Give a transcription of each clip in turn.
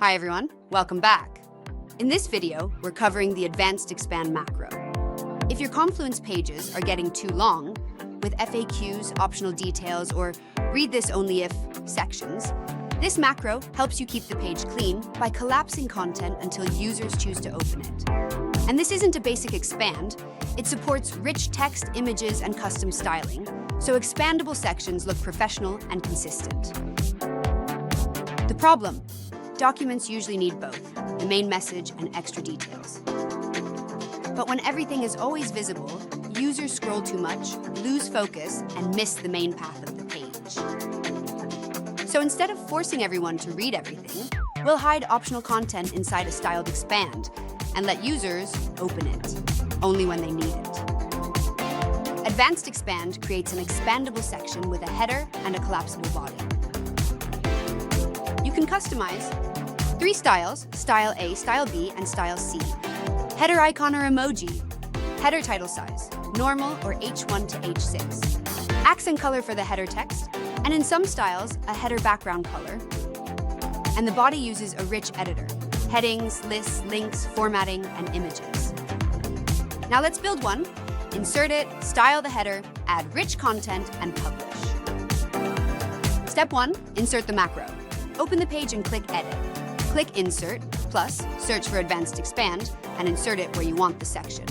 Hi everyone, welcome back. In this video, we're covering the advanced expand macro. If your Confluence pages are getting too long, with FAQs, optional details, or read this only if sections, this macro helps you keep the page clean by collapsing content until users choose to open it. And this isn't a basic expand, it supports rich text, images, and custom styling, so expandable sections look professional and consistent. The problem: documents usually need both, the main message and extra details. But when everything is always visible, users scroll too much, lose focus, and miss the main path of the page. So instead of forcing everyone to read everything, we'll hide optional content inside a styled expand and let users open it, only when they need it. Advanced Expand creates an expandable section with a header and a collapsible body. You can customize 3 styles: Style A, Style B, and Style C. Header icon or emoji. Header title size, normal or H1 to H6. Accent color for the header text, and in some styles, a header background color. And the body uses a rich editor: headings, lists, links, formatting, and images. Now let's build one. Insert it, style the header, add rich content, and publish. Step 1, insert the macro. Open the page and click Edit. Click Insert, plus search for Advanced Expand, and insert it where you want the section.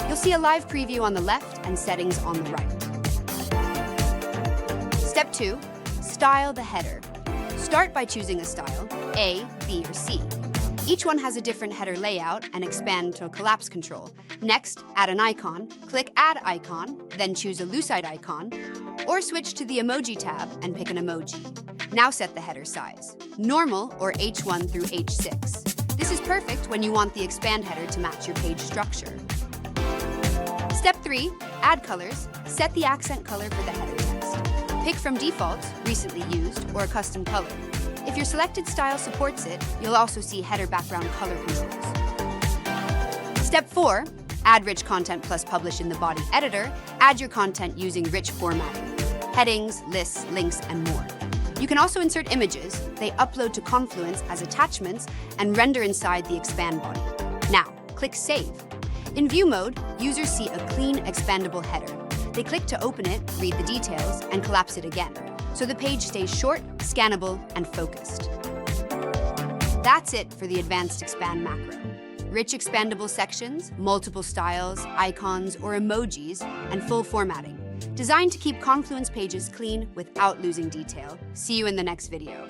You'll see a live preview on the left and settings on the right. Step 2, style the header. Start by choosing a style, A, B, or C. Each one has a different header layout and expand to a collapse control. Next, add an icon, click Add Icon, then choose a Lucite icon, or switch to the Emoji tab and pick an emoji. Now set the header size, normal or H1 through H6. This is perfect when you want the expand header to match your page structure. Step 3, add colors. Set the accent color for the header text. Pick from defaults, recently used, or a custom color. If your selected style supports it, you'll also see header background color controls. Step 4, add rich content plus publish in the body editor. Add your content using rich formatting: headings, lists, links, and more. You can also insert images. They upload to Confluence as attachments and render inside the expand body. Now, click Save. In view mode, users see a clean, expandable header. They click to open it, read the details, and collapse it again, so the page stays short, scannable, and focused. That's it for the Advanced Expand macro. Rich expandable sections, multiple styles, icons, or emojis, and full formatting, designed to keep Confluence pages clean without losing detail. See you in the next video.